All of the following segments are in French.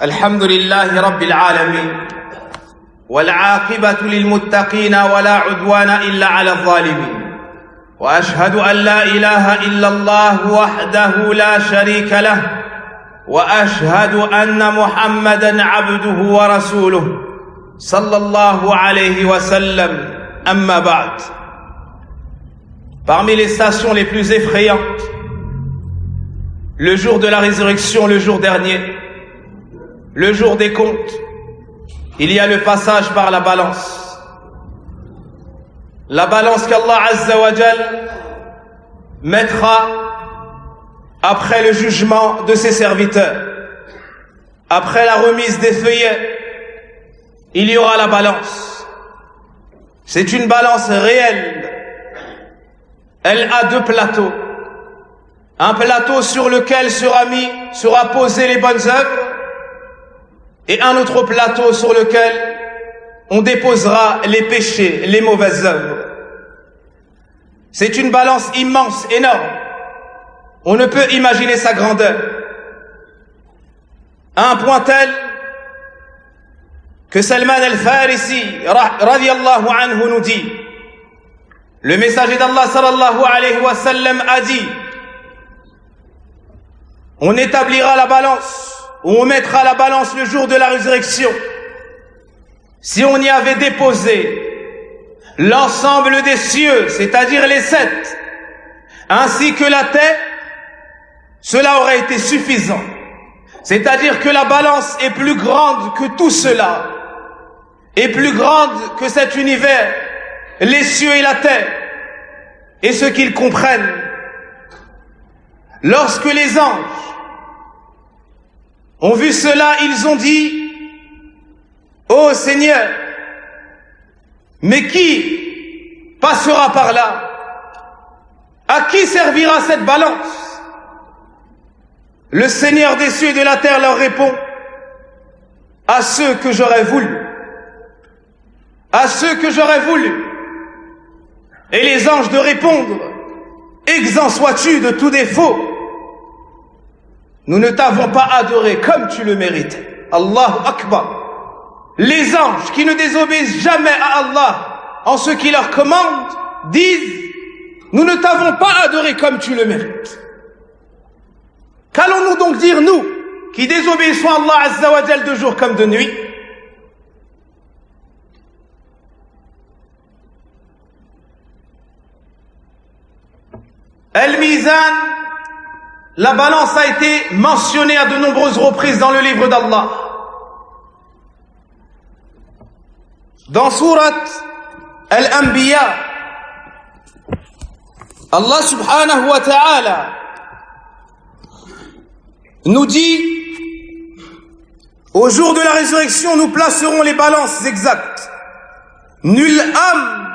الحمد لله رب العالمين والعاقبة للمتقين ولا عدوان إلا على الظالمين وأشهد أن لا إله إلا الله وحده لا شريك له وأشهد أن محمدًا عبده ورسوله صلى الله عليه وسلم أما بعد. Parmi les stations les plus effrayantes, le jour de la résurrection, le jour dernier, le jour des comptes, il y a le passage par la balance. La balance qu'Allah Azza wa Jal mettra après le jugement de ses serviteurs. Après la remise des feuillets, il y aura la balance. C'est une balance réelle. Elle a deux plateaux. Un plateau sur lequel sera posé les bonnes œuvres et un autre plateau sur lequel on déposera les péchés, les mauvaises œuvres. C'est une balance immense, énorme. On ne peut imaginer sa grandeur. À un point tel que Salman al-Farisi, radiyallahu anhu, nous dit, le messager d'Allah sallallahu alayhi wa sallam a dit, on établira la balance, ou on mettra la balance le jour de la résurrection. Si on y avait déposé l'ensemble des cieux, c'est-à-dire les 7, ainsi que la terre, cela aurait été suffisant. C'est-à-dire que la balance est plus grande que tout cela, est plus grande que cet univers, les cieux et la terre, et ce qu'ils comprennent. Lorsque les anges ont vu cela, ils ont dit, ô Seigneur, mais qui passera par là? À qui servira cette balance? Le Seigneur des cieux et de la terre leur répond, à ceux que j'aurais voulu. À ceux que j'aurais voulu. Et les anges de répondre, exempt sois-tu de tout défaut. Nous ne t'avons pas adoré comme tu le méritais. Allahu Akbar. Les anges qui ne désobéissent jamais à Allah en ce qu'il leur commande disent, nous ne t'avons pas adoré comme tu le mérites. Qu'allons-nous donc dire, nous, qui désobéissons à Allah Azza wa Jal de jour comme de nuit? Al-Mizan, la balance a été mentionnée à de nombreuses reprises dans le livre d'Allah. Dans Surat Al-Anbiya, Allah subhanahu wa ta'ala nous dit, au jour de la résurrection, nous placerons les balances exactes. Nulle âme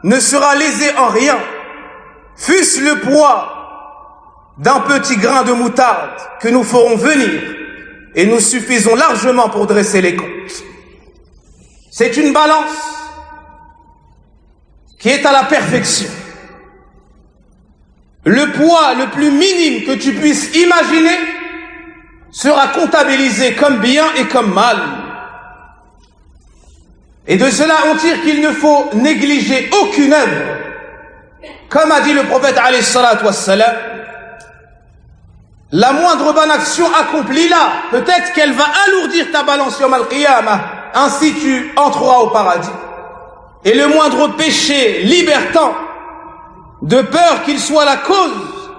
ne sera lésée en rien, fût-ce le poids d'un petit grain de moutarde que nous ferons venir, et nous suffisons largement pour dresser les comptes. C'est une balance qui est à la perfection. Le poids le plus minime que tu puisses imaginer sera comptabilisé comme bien et comme mal. Et de cela on tire qu'il ne faut négliger aucune œuvre. Comme a dit le prophète alayhi salatu wassalam, la moindre bonne action accomplie là, peut-être qu'elle va alourdir ta balance yawm al-qiyamah, ainsi tu entreras au paradis. Et le moindre péché libertant, de peur qu'il soit la cause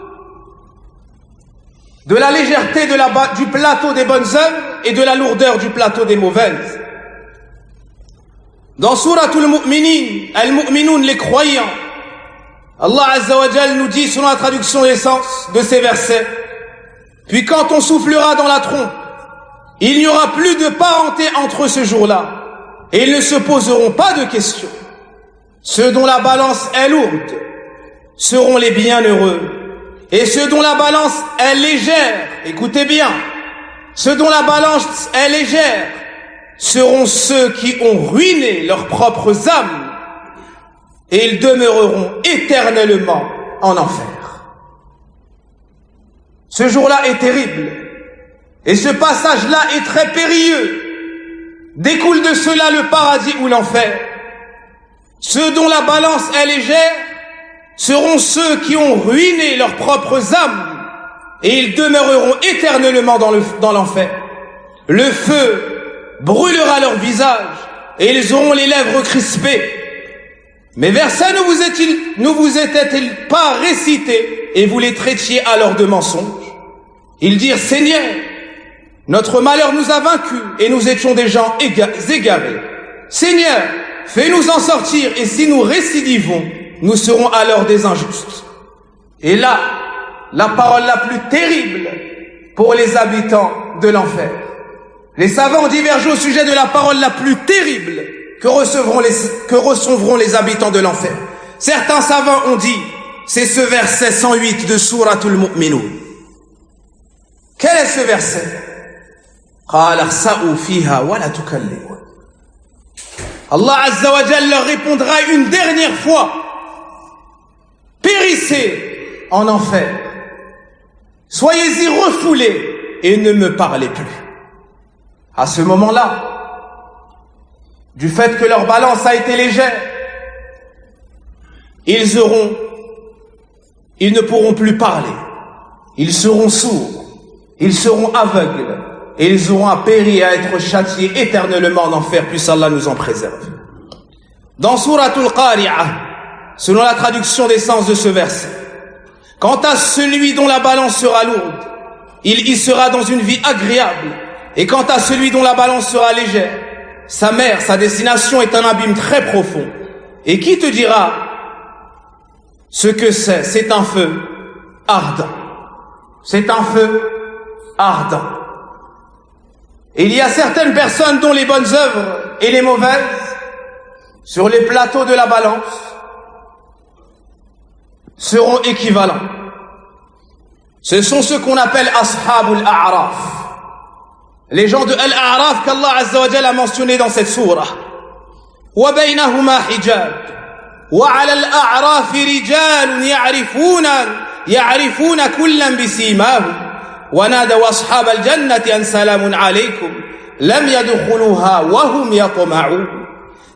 de la légèreté du plateau des bonnes œuvres et de la lourdeur du plateau des mauvaises. Dans Suratul Mu'minin, Al-Mu'minun, les croyants, Allah Azza wa Jal nous dit, selon la traduction d'essence de ces versets, puis quand on soufflera dans la trompe, il n'y aura plus de parenté entre eux ce jour-là, et ils ne se poseront pas de questions. Ceux dont la balance est lourde seront les bienheureux, et ceux dont la balance est légère, écoutez bien, ceux dont la balance est légère seront ceux qui ont ruiné leurs propres âmes, et ils demeureront éternellement en enfer. Ce jour-là est terrible, Et ce passage-là est très périlleux. Découle de cela le paradis ou l'enfer. Ceux dont la balance est légère seront ceux qui ont ruiné leurs propres âmes et ils demeureront éternellement dans l'enfer. Le feu brûlera leur visage et ils auront les lèvres crispées. Mais vers ça ne vous était-il pas récité et vous les traitiez alors de mensonges? Ils dirent: Seigneur, notre malheur nous a vaincus et nous étions des gens égarés. Seigneur, fais-nous en sortir et si nous récidivons, nous serons alors des injustes. Et là, la parole la plus terrible pour les habitants de l'enfer. Les savants divergent au sujet de la parole la plus terrible que recevront les habitants de l'enfer. Certains savants ont dit, c'est ce verset 108 de Souratul Mu'minun. Quel est ce verset? Allah Azza wa Jalla leur répondra une dernière fois: périssez en enfer, soyez-y refoulés et ne me parlez plus. À ce moment-là, du fait que leur balance a été légère, ils ne pourront plus parler, ils seront sourds, ils seront aveugles, et ils auront à périr, à être châtiés éternellement en enfer, puisse Allah nous en préserve. Dans Souratul Qari'ah, selon la traduction des sens de ce verset, quant à celui dont la balance sera lourde, il y sera dans une vie agréable, et quant à celui dont la balance sera légère, sa mère, sa destination est un abîme très profond. Et qui te dira ce que c'est? C'est un feu ardent. C'est un feu ardent. Et il y a certaines personnes dont les bonnes œuvres et les mauvaises, sur les plateaux de la balance, seront équivalents. Ce sont ceux qu'on appelle Ashabul A'raf, les gens de Al-A'raf qu'Allah Azza wa Jalla a mentionné dans cette sourate. Wa baynahuma hijab wa 'ala al-a'raf rijalun ya'rifuna kullan bisimahum wa nadaw ashab al-jannati an salamun 'alaykum lam yadkhuluha wa hum yatma'un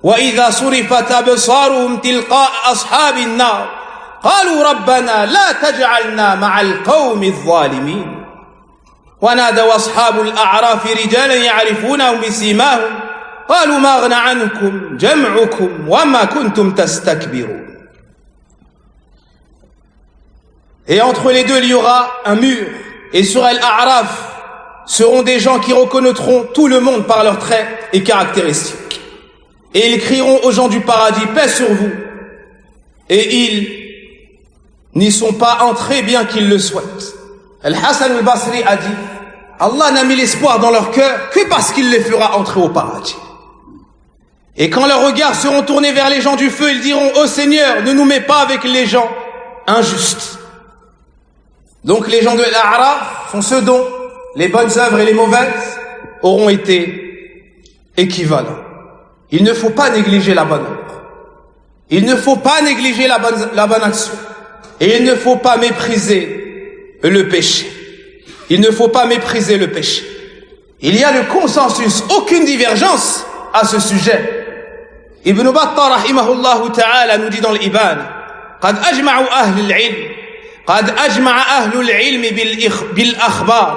wa idha surifat absaruhum tilqa'a ashabi an-nar qalu rabbana la taj'alna ma'a al-qawmi adh-dhalimin. ونادوا أصحاب الأعراف رجالا يعرفونهم بسيماهم قالوا ما أغنى عنكم جمعكم وما كنتم تستكبرون. Et entre les deux il y aura un mur, et sur Al-A'raf seront des gens qui reconnaîtront tout le monde par leurs traits et caractéristiques, et ils crieront aux gens du paradis: paix sur vous, et ils n'y sont pas entrés bien qu'ils le souhaitent. Al-Hassan al-Basri a dit: Allah n'a mis l'espoir dans leur cœur que parce qu'il les fera entrer au paradis. Et quand leurs regards seront tournés vers les gens du feu, ils diront: ô Seigneur, ne nous mets pas avec les gens injustes. Donc les gens de l'A'raf sont ceux dont les bonnes œuvres et les mauvaises auront été équivalents. Il ne faut pas négliger la bonne œuvre. Il ne faut pas négliger la bonne action. Et il ne faut pas mépriser le péché. Il ne faut pas mépriser le péché. Il y a le consensus, aucune divergence à ce sujet. Ibn Battah rahimahullah ta'ala nous dit dans l'Iban: قد أجمع أهل العلم بالأخبار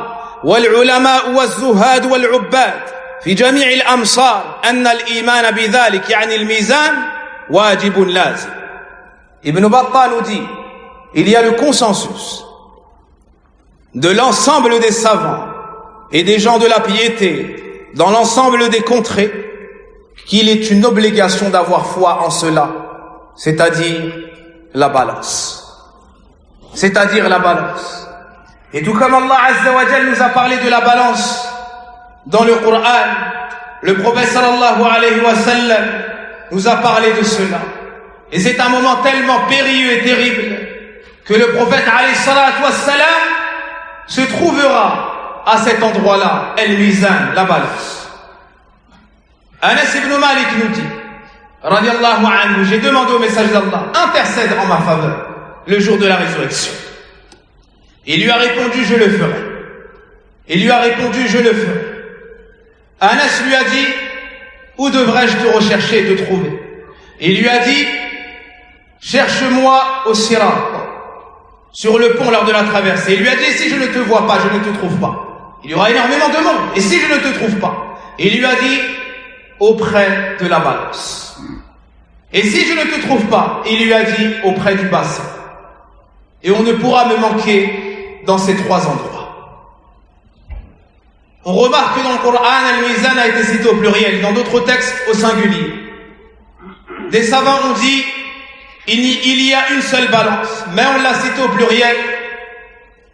والعلماء والزهاد والعباد في جميع الأمصار أن الإيمان بذلك يعني الميزان واجب لازم. Ibn Battah nous dit: il y a le consensus de l'ensemble des savants et des gens de la piété dans l'ensemble des contrées qu'il est une obligation d'avoir foi en cela, c'est-à-dire la balance. C'est-à-dire la balance. Et tout comme Allah Azza wa Jalla nous a parlé de la balance dans le Coran, le prophète sallallahu alayhi wa sallam nous a parlé de cela. Et c'est un moment tellement périlleux et terrible que le prophète alayhi salatu wa sallam se trouvera à cet endroit-là, El-Mizan, la balance. Anas ibn Malik nous dit, radiallahu anhu, j'ai demandé au message d'Allah, intercède en ma faveur le jour de la résurrection. Il lui a répondu: je le ferai. Il lui a répondu, je le ferai. Anas lui a dit, où devrais-je te rechercher et te trouver? Il lui a dit, cherche-moi au Sirat, sur le pont lors de la traversée. Il lui a dit, si je ne te vois pas, je ne te trouve pas. Il y aura énormément de monde. Et si je ne te trouve pas? Il lui a dit, auprès de la balance. Et si je ne te trouve pas? Il lui a dit, auprès du bassin. Et on ne pourra me manquer dans ces trois endroits. On remarque que dans le Coran, al-Mizan a été cité au pluriel, dans d'autres textes au singulier. Des savants ont dit, il y a une seule balance, mais on l'a cité au pluriel,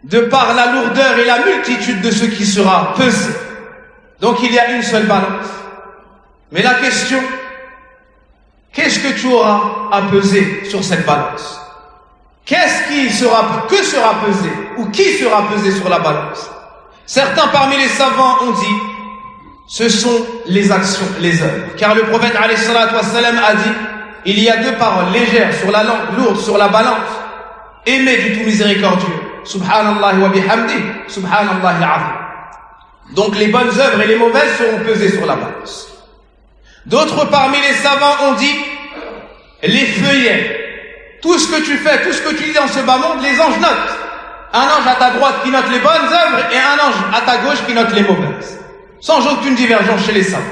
de par la lourdeur et la multitude de ce qui sera pesé. Donc il y a une seule balance. Mais la question, qu'est-ce que tu auras à peser sur cette balance? Que sera pesé ou qui sera pesé sur la balance? Certains parmi les savants ont dit, ce sont les actions, les œuvres. Car le prophète alayhi salatu wassalam a dit, il y a deux paroles légères sur la langue, lourdes sur la balance, aimées du tout miséricordieux. Subhanallah wa bihamdi, subhanallah al-azim. Donc les bonnes œuvres et les mauvaises seront pesées sur la balance. D'autres parmi les savants ont dit, les feuillets, tout ce que tu fais, tout ce que tu dis dans ce bas monde, les anges notent. Un ange à ta droite qui note les bonnes œuvres et un ange à ta gauche qui note les mauvaises. Sans aucune divergence chez les savants.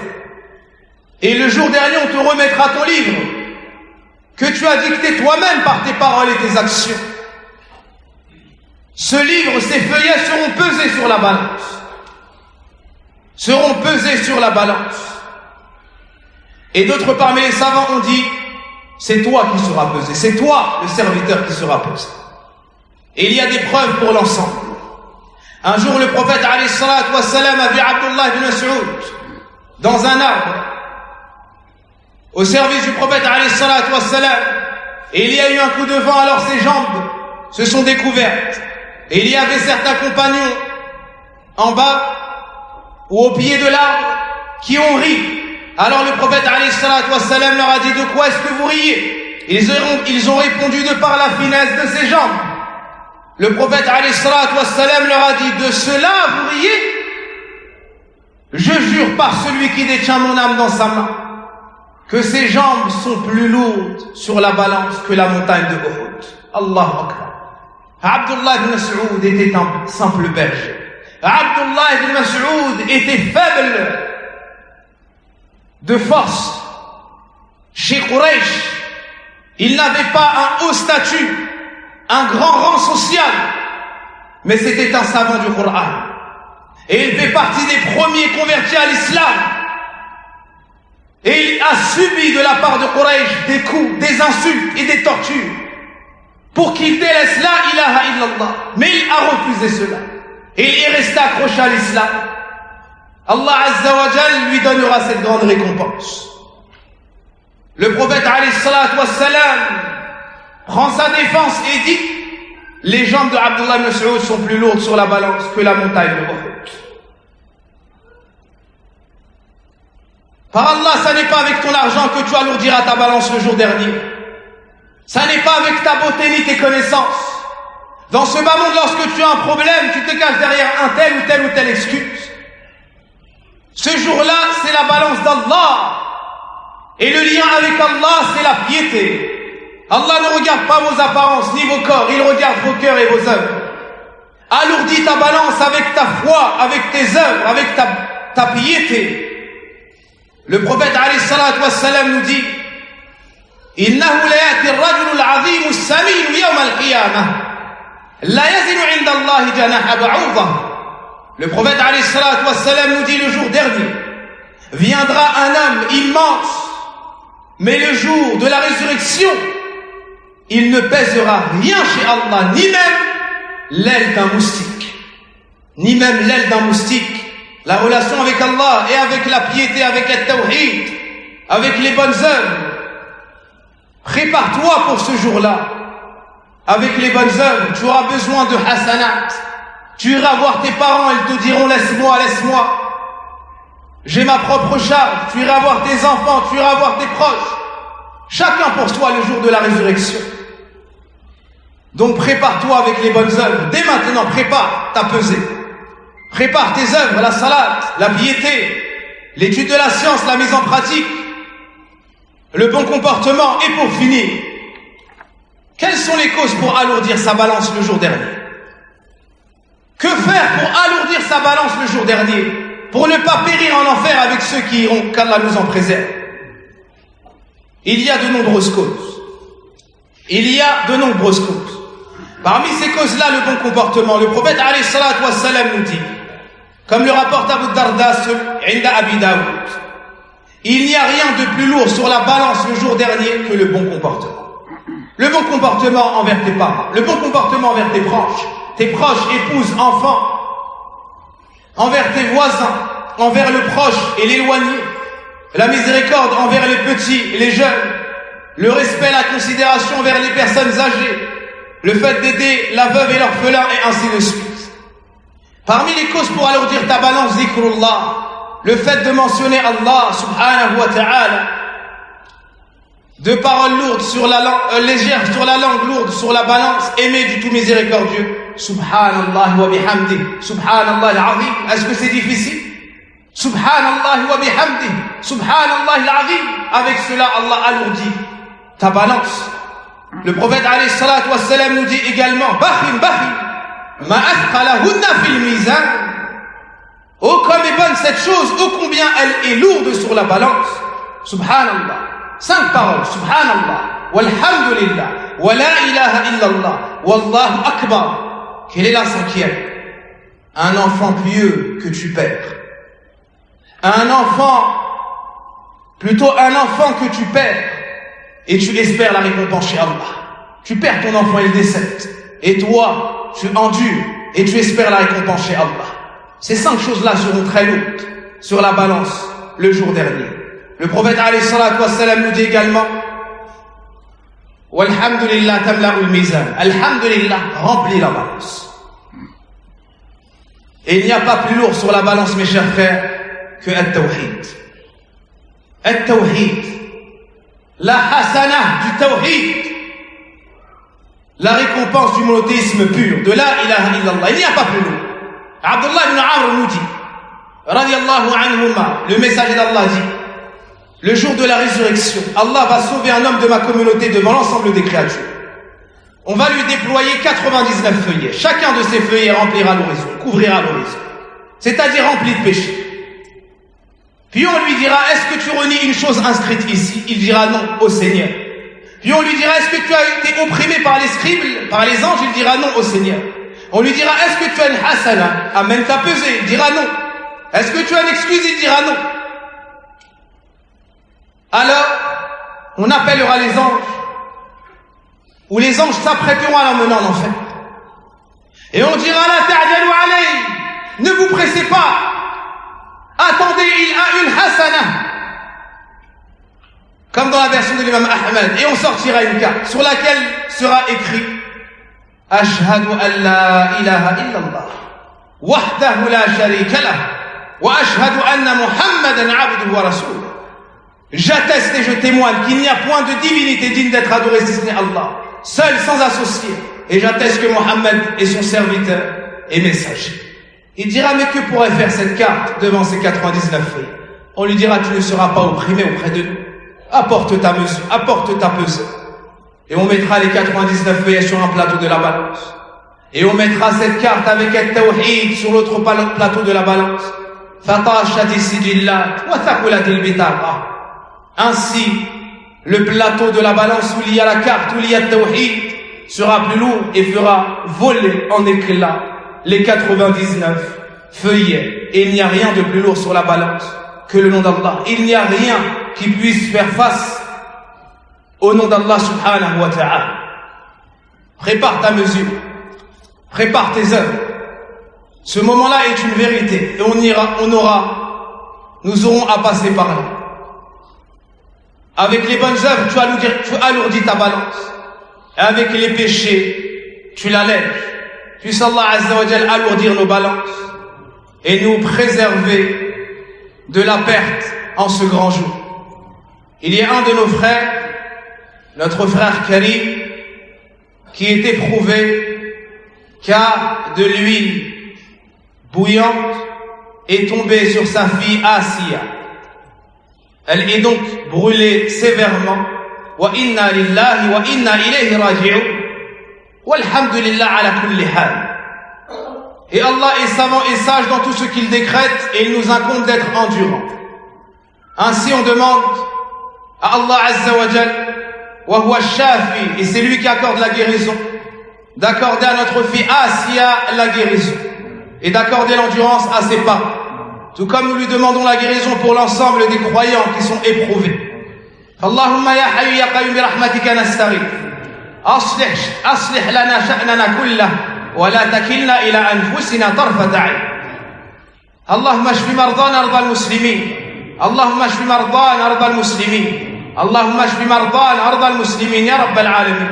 Et le jour dernier, on te remettra ton livre que tu as dicté toi-même par tes paroles et tes actions. Ce livre, ces feuillets seront pesés sur la balance. Seront pesés sur la balance. Et d'autres parmi les savants ont dit, c'est toi qui seras pesé, c'est toi le serviteur qui sera pesé. Et il y a des preuves pour l'ensemble. Un jour, le prophète alayhi salatu wassalam a vu Abdullah ibn Mas'ud dans un arbre, au service du prophète alayhi salatu wassalam, et il y a eu un coup de vent, alors ses jambes se sont découvertes. Et il y avait certains compagnons en bas ou au pied de l'arbre qui ont ri. Alors le prophète alayhi salatu wassalam leur a dit, de quoi est-ce que vous riez? Ils ont répondu, de par la finesse de ses jambes. Le prophète alayhi salatu wassalam leur a dit, de cela vous riez? Je jure par celui qui détient mon âme dans sa main que ses jambes sont plus lourdes sur la balance que la montagne de Uhud. Allahu Akbar. Abdullah ibn Mas'ud était un simple berger. Abdullah ibn Mas'ud était faible de force. Chez Quraysh, il n'avait pas un haut statut, un grand rang social, mais c'était un savant du Coran. Et il fait partie des premiers convertis à l'islam. Et il a subi de la part de Quraysh des coups, des insultes et des tortures pour qu'il délaisse la ilaha illallah. Mais il a refusé cela. Et il est resté accroché à l'islam. Allah Azza wa Jal lui donnera cette grande récompense. Le prophète alayhi salatu wassalam prend sa défense et dit, les jambes de Abdullah ibn Mas'ud sont plus lourdes sur la balance que la montagne de Uhud. Par Allah, ça n'est pas avec ton argent que tu alourdiras ta balance le jour dernier. Ça n'est pas avec ta beauté ni tes connaissances. Dans ce bas monde, lorsque tu as un problème, tu te caches derrière un tel ou telle excuse. Ce jour-là, c'est la balance d'Allah. Et le lien avec Allah, c'est la piété. Allah ne regarde pas vos apparences ni vos corps, il regarde vos cœurs et vos œuvres. Alourdis ta balance avec ta foi, avec tes œuvres, avec ta piété. Le prophète alayhi salatu wassalam nous dit, innahu la ya'ti ar-rajulu al-'azim as-samin yawm al-qiyamah la yazinu 'inda Allah janaha ba'udah. Le prophète alayhi salatu wassalam nous dit, le jour dernier viendra un homme immense, mais le jour de la résurrection, il ne pèsera rien chez Allah, ni même l'aile d'un moustique, ni même l'aile d'un moustique. La relation avec Allah et avec la piété, avec le tawhid, avec les bonnes œuvres. Prépare-toi pour ce jour-là. Avec les bonnes œuvres, tu auras besoin de hasanat. Tu iras voir tes parents, ils te diront, laisse-moi, laisse-moi. J'ai ma propre charge. Tu iras voir tes enfants, tu iras voir tes proches. Chacun pour soi le jour de la résurrection. Donc prépare-toi avec les bonnes œuvres. Dès maintenant, prépare ta pesée. Prépare tes œuvres, la salat, la piété, l'étude de la science, la mise en pratique, le bon comportement. Et pour finir, quelles sont les causes pour alourdir sa balance le jour dernier? Que faire pour alourdir sa balance le jour dernier, pour ne pas périr en enfer avec ceux qui iront, qu'Allah nous en préserve? Il y a de nombreuses causes. Il y a de nombreuses causes. Parmi ces causes-là, le bon comportement. Le prophète alayhi salatu wassalam nous dit, comme le rapporte Abu Darda Inda Abi Daoud, il n'y a rien de plus lourd sur la balance le jour dernier que le bon comportement. Le bon comportement envers tes parents, le bon comportement envers tes proches, épouses, enfants, envers tes voisins, envers le proche et l'éloigné, la miséricorde envers les petits et les jeunes, le respect, la considération envers les personnes âgées, le fait d'aider la veuve et l'orphelin et ainsi de suite. Parmi les causes pour alourdir ta balance, zikrullah, le fait de mentionner Allah subhanahu wa ta'ala, de paroles lourdes sur la langue, légères sur la langue, lourde sur la balance, aimée du tout miséricordieux. Subhanallah wa bihamdi, subhanallah al-azim. Est-ce que c'est difficile? Subhanallah wa bihamdi, subhanallah al-azim. Avec cela, Allah alourdit ta balance. Le prophète alayhi salatu wassalam nous dit également, Bakhim, ma athqalahunna fil mizan. Oh, comme est bonne cette chose, oh combien elle est lourde sur la balance. Subhanallah. 5 paroles. Subhanallah. Walhamdulillah. Wa la ilaha illallah. Wallahu akbar. Quelle est la 5e? Un enfant pieux que tu perds. Un enfant que tu perds. Et tu espères la récompense chez Allah. Tu perds ton enfant, il décède. Et toi, tu endures et tu espères la récompense chez Allah. Ces 5 choses-là seront très lourdes sur la balance le jour dernier. Le prophète alayhi salatu wassalam nous dit également, Walhamdulillah tamla'ul mizan. Alhamdulillah remplit la balance. Et il n'y a pas plus lourd sur la balance, mes chers frères, que At-Tawhid. At-Tawhid. La hasana du Tawhid. La récompense du monothéisme pur, de la ilaha illallah. Il n'y a pas plus lourd. Abdullah ibn Amr nous dit, radiyallahu anhuma, le messager d'Allah dit, le jour de la résurrection, Allah va sauver un homme de ma communauté devant l'ensemble des créatures. On va lui déployer 99 feuillets. Chacun de ces feuillets remplira l'horizon, couvrira l'horizon. C'est-à-dire rempli de péchés. Puis on lui dira, est-ce que tu renies une chose inscrite ici? Il dira non au Seigneur. Puis on lui dira, est-ce que tu as été opprimé par les scribes, par les anges? Il dira non au Seigneur. On lui dira, est-ce que tu as une hasana? Amène ta pesée. Il dira non. Est-ce que tu as une excuse? Il dira non. Alors, on appellera les anges, ou les anges s'apprêteront à l'emmener en enfer. Et on dira, la ta'jalu alayhi, ne vous pressez pas. Attendez, il a une hasana. Comme dans la version de l'imam Ahmed. Et on sortira une carte sur laquelle sera écrit Ashhadu an la ilaha illallah wahdahu la sharika lah wa ashhadu anna Muhammadan abduhu wa rasuluh. J'atteste et je témoigne qu'il n'y a point de divinité digne d'être adorée si ce n'est Allah, seul sans associé. Et j'atteste que Mohammed est son serviteur et messager. Il dira, mais que pourrait faire cette carte devant ces 99 feuilles? On lui dira, tu ne seras pas opprimé auprès de nous. Apporte ta mesure, apporte ta pesée. Et on mettra les 99 feuillets sur un plateau de la balance. Et on mettra cette carte avec el tawhid sur l'autre plateau de la balance. Fatashati sijillat wa thaqulatil bitaqa. Ainsi, le plateau de la balance où il y a la carte, où il y a le tawhid, sera plus lourd et fera voler en éclats les 99 feuillets. Et il n'y a rien de plus lourd sur la balance que le nom d'Allah. Il n'y a rien qui puisse faire face au nom d'Allah subhanahu wa ta'ala. Prépare ta mesure. Prépare tes œuvres. Ce moment-là est une vérité. Et nous aurons à passer par là. Avec les bonnes œuvres, tu alourdis ta balance. Et avec les péchés, tu l'allèges. Puisse Allah Azza wa Jal alourdir nos balances et nous préserver de la perte en ce grand jour. Il y a un de nos frères, notre frère Karim, qui est éprouvé car de lui bouillante est tombée sur sa fille Asiya. Elle est donc brûlée sévèrement. Wa inna lillahi wa inna ilayhi raji'un. Walhamdulillah ala kulli hal. Et Allah est savant et sage dans tout ce qu'il décrète et il nous incombe d'être endurants. Ainsi on demande à Allah Azza wa Jal, wa huwa shafi, et c'est lui qui accorde la guérison, d'accorder à notre fille Asiya la guérison et d'accorder l'endurance à ses pas. Tout comme nous lui demandons la guérison pour l'ensemble des croyants qui sont éprouvés. Allahumma ya hayyu ya qayyum bi rahmatika nastaghith. Aslih lana sha'nana kullah wa la takilna ila anfusina tarfata 'ayn. Allahumma shfi mardana arda al-muslimin. Allahumma shfi mardana arda al-muslimin. Allahumma shfi mardana arda al-muslimin ya rabbal alamin.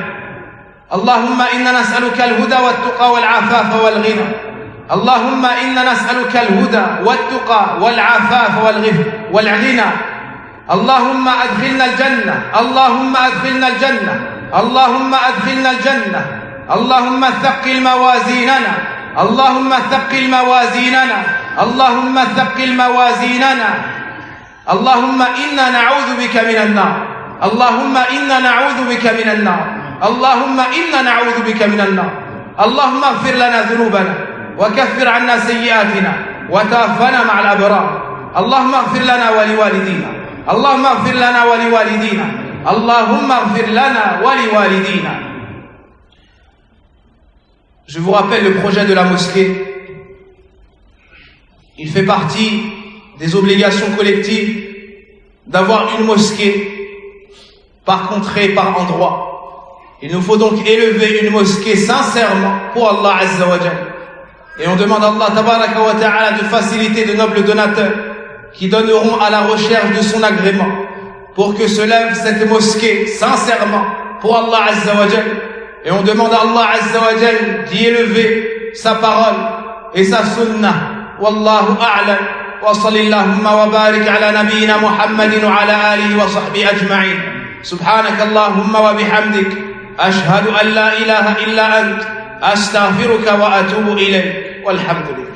Allahumma inna nas'aluka al-huda wat-tuqa wal-'afafa wal-ghina. اللهم إنا نسألك الهدى والتقى والعفاف والغنى اللهم أدخلنا الجنة اللهم أدخلنا الجنة اللهم أدخلنا الجنة اللهم ثقل موازيننا اللهم ثقل موازيننا اللهم ثقل موازيننا اللهم إنا نعوذ بك من النار اللهم إنا نعوذ بك من النار اللهم إنا نعوذ بك من النار اللهم اغفر لنا ذنوبنا وكفر عنا سيئاتنا وتوفنا مع الأبرار اللهم اغفر لنا ولوالدينا اللهم اغفر لنا ولوالدينا اللهم اغفر لنا ولوالدينا. Je vous rappelle le projet de la mosquée. Il fait partie des obligations collectives d'avoir une mosquée par contrée, par endroit. Il nous faut donc élever une mosquée sincèrement pour Allah Azza wa Jalla. Et on demande à Allah Tabaraka wa Ta'ala de faciliter de nobles donateurs qui donneront à la recherche de son agrément pour que se lève cette mosquée sincèrement pour Allah Azza wa Jal. Et on demande à Allah Azza wa Jal d'y élever sa parole et sa sunnah. Wallahu a'lam. Wa sallallahu wa barik ala nabiyyina Muhammadin wa ala alihi wa sahbihi ajma'in. Subhanaka Allahumma wa bihamdik. Ashhadu an la ilaha illa ant. أستغفرك وأتوب إليك والحمد لله.